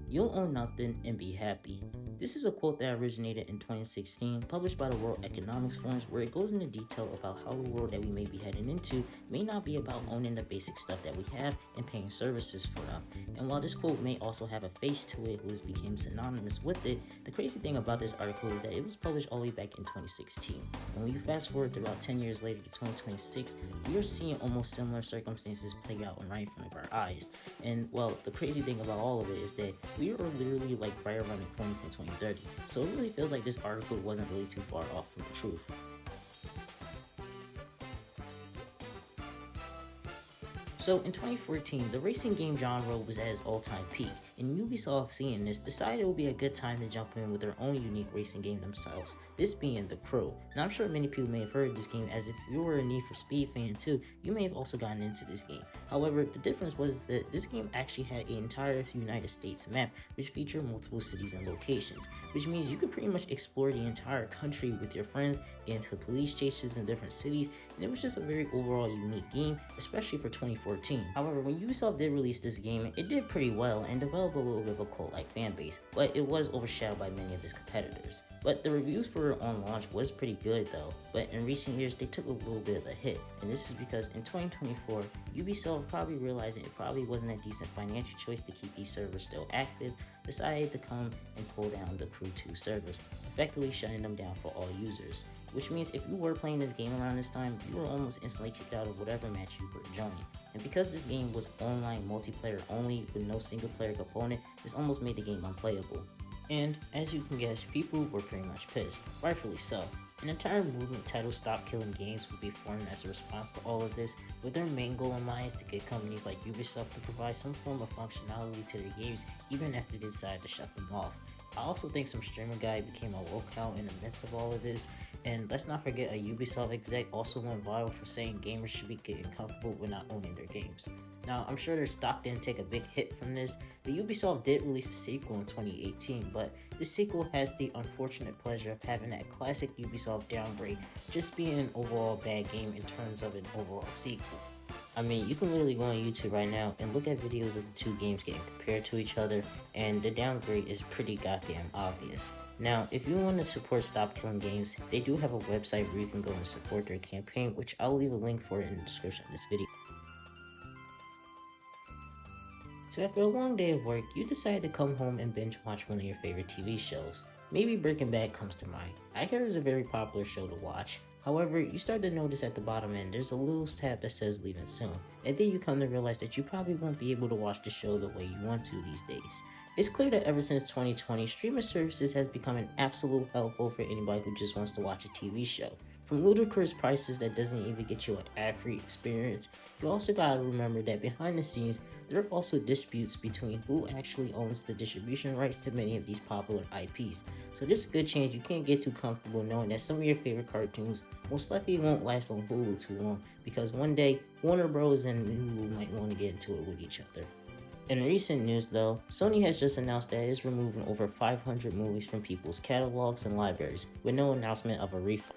"You'll own nothing and be happy." This is a quote that originated in 2016, published by the World Economics Forums, where it goes into detail about how the world that we may be heading into may not be about owning the basic stuff that we have and paying services for them. And while this quote may also have a face to it who has become synonymous with it, the crazy thing about this article is that it was published all the way back in 2016. And when you fast forward to about 10 years later to 2026, we are seeing almost similar circumstances play out right in front of our eyes. And well, the crazy thing about all of it is that we are literally like right around the corner from 2030. So it really feels like this article wasn't really too far off from the truth. So in 2014, the racing game genre was at its all-time peak, and Ubisoft, seeing this, decided it would be a good time to jump in with their own unique racing game themselves, this being The Crew. Now I'm sure many people may have heard of this game, as if you were a Need for Speed fan too, you may have also gotten into this game. However, the difference was that this game actually had an entire United States map, which featured multiple cities and locations, which means you could pretty much explore the entire country with your friends, get into police chases in different cities, and it was just a very overall unique game, especially for 2014. However, when Ubisoft did release this game, it did pretty well and developed a little bit of a cult-like fan base, but it was overshadowed by many of its competitors. But the reviews for it on launch was pretty good though, but in recent years they took a little bit of a hit, and this is because in 2024, Ubisoft, probably realizing it probably wasn't a decent financial choice to keep these servers still active, decided to come and pull down the Crew 2 servers, effectively shutting them down for all users. Which means if you were playing this game around this time, you were almost instantly kicked out of whatever match you were joining. And because this game was online multiplayer only with no single player component, this almost made the game unplayable. And as you can guess, people were pretty much pissed, rightfully so. An entire movement titled Stop Killing Games would be formed as a response to all of this, with their main goal in mind is to get companies like Ubisoft to provide some form of functionality to their games even after they decide to shut them off. I also think some streamer guy became a locale in the midst of all of this, and let's not forget a Ubisoft exec also went viral for saying gamers should be getting comfortable with not owning their games. Now, I'm sure their stock didn't take a big hit from this, but Ubisoft did release a sequel in 2018, but this sequel has the unfortunate pleasure of having that classic Ubisoft downgrade, just being an overall bad game in terms of an overall sequel. I mean, you can literally go on YouTube right now and look at videos of the two games getting compared to each other, and the downgrade is pretty goddamn obvious. Now, if you want to support Stop Killing Games, they do have a website where you can go and support their campaign, which I'll leave a link for in the description of this video. So after a long day of work, you decide to come home and binge watch one of your favorite TV shows. Maybe Breaking Bad comes to mind. I hear it's a very popular show to watch. However, you start to notice at the bottom end there's a little tab that says leaving soon, and then you come to realize that you probably won't be able to watch the show the way you want to these days. It's clear that ever since 2020, streaming services has become an absolute hellhole for anybody who just wants to watch a TV show. From ludicrous prices that doesn't even get you an ad-free experience, you also gotta remember that behind the scenes, there are also disputes between who actually owns the distribution rights to many of these popular IPs. So there's a good chance you can't get too comfortable knowing that some of your favorite cartoons most likely won't last on Hulu too long, because one day, Warner Bros. And Hulu might want to get into it with each other. In recent news though, Sony has just announced that it is removing over 500 movies from people's catalogs and libraries, with no announcement of a refund.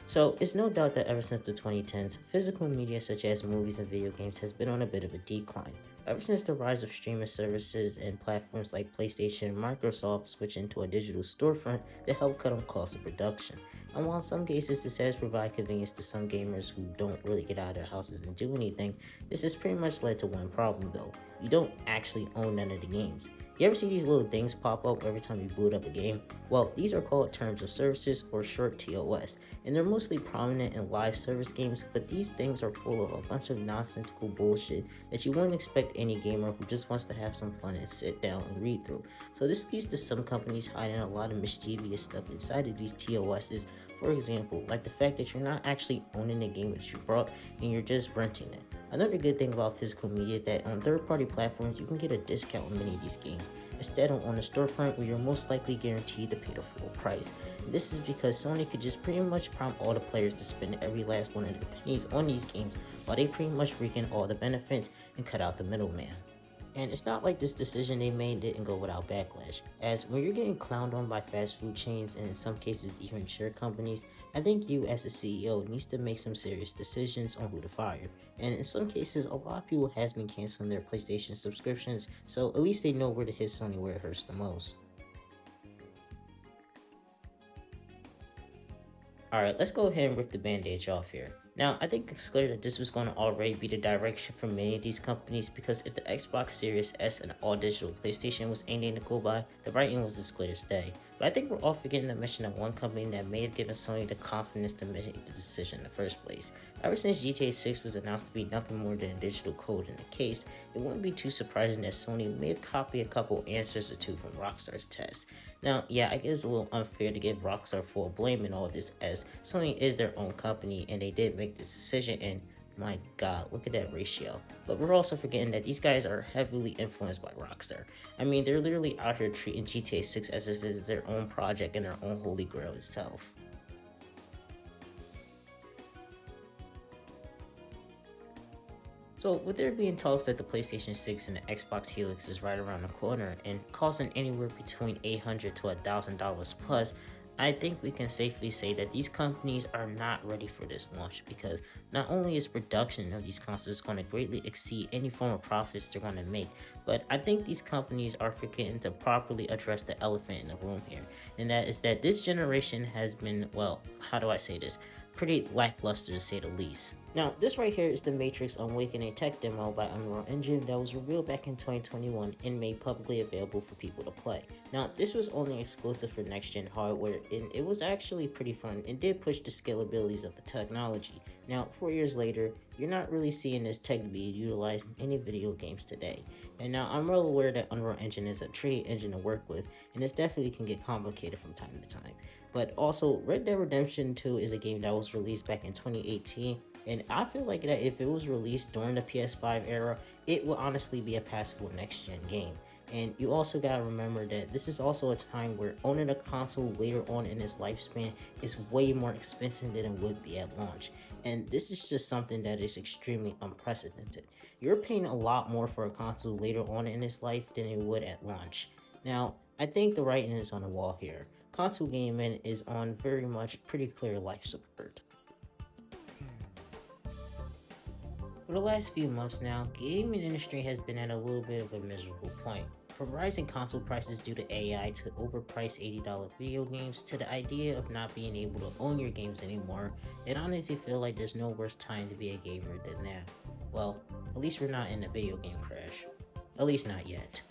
So, it's no doubt that ever since the 2010s, physical media such as movies and video games has been on a bit of a decline. Ever since the rise of streaming services and platforms like PlayStation and Microsoft switched into a digital storefront to help cut on costs of production. And while in some cases this has provided convenience to some gamers who don't really get out of their houses and do anything, this has pretty much led to one problem though. You don't actually own none of the games. You ever see these little things pop up every time you boot up a game? Well, these are called terms of services, or short TOS, and they're mostly prominent in live service games, but these things are full of a bunch of nonsensical bullshit that you wouldn't expect any gamer who just wants to have some fun and sit down and read through. So this leads to some companies hiding a lot of mischievous stuff inside of these TOSs. For example, like the fact that you're not actually owning the game that you brought and you're just renting it. Another good thing about physical media is that on third-party platforms you can get a discount on many of these games, instead on the storefront where you're most likely guaranteed to pay the full price. And this is because Sony could just pretty much prompt all the players to spend every last one of their pennies on these games while they pretty much reap all the benefits and cut out the middleman. And it's not like this decision they made didn't go without backlash, as when you're getting clowned on by fast food chains and in some cases even share companies, I think you as the CEO needs to make some serious decisions on who to fire. And in some cases, a lot of people has been canceling their PlayStation subscriptions, so at least they know where to hit Sony where it hurts the most. Alright, let's go ahead and rip the bandage off here. Now, I think it's clear that this was going to already be the direction for many of these companies because if the Xbox Series S and all digital PlayStation was aiming to go by, the writing was as clear as day. But I think we're all forgetting to mention that one company that may have given Sony the confidence to make the decision in the first place. Ever since GTA 6 was announced to be nothing more than a digital code in the case, it wouldn't be too surprising that Sony may have copied a couple answers or two from Rockstar's test. Now, yeah, I guess it's a little unfair to give Rockstar full blame in all this as Sony is their own company and they did make this decision and my god, look at that ratio. But we're also forgetting that these guys are heavily influenced by Rockstar. I mean, they're literally out here treating GTA 6 as if it's their own project and their own holy grail itself. So, with there being talks that the PlayStation 6 and the Xbox Helix is right around the corner and costing anywhere between $800 to $1,000 plus, I think we can safely say that these companies are not ready for this launch because not only is production of these consoles going to greatly exceed any form of profits they're going to make, but I think these companies are forgetting to properly address the elephant in the room here, and that is that this generation has been, well, how do I say this? Pretty lackluster to say the least. Now, this right here is the Matrix Awakening tech demo by Unreal Engine that was revealed back in 2021 and made publicly available for people to play. Now, this was only exclusive for next-gen hardware and it was actually pretty fun and did push the scalabilities of the technology. Now, 4 years later, you're not really seeing this tech be utilized in any video games today. And now, I'm well aware that Unreal Engine is a tricky engine to work with and this definitely can get complicated from time to time. But also, Red Dead Redemption 2 is a game that was released back in 2018, and I feel like that if it was released during the PS5 era, it would honestly be a passable next-gen game. And you also gotta remember that this is also a time where owning a console later on in its lifespan is way more expensive than it would be at launch. And this is just something that is extremely unprecedented. You're paying a lot more for a console later on in its life than it would at launch. Now, I think the writing is on the wall here. Console gaming is on very much pretty clear life support. For the last few months now, gaming industry has been at a little bit of a miserable point. From rising console prices due to AI to overpriced $80 video games to the idea of not being able to own your games anymore, it honestly feels like there's no worse time to be a gamer than now. Well, at least we're not in a video game crash. At least not yet.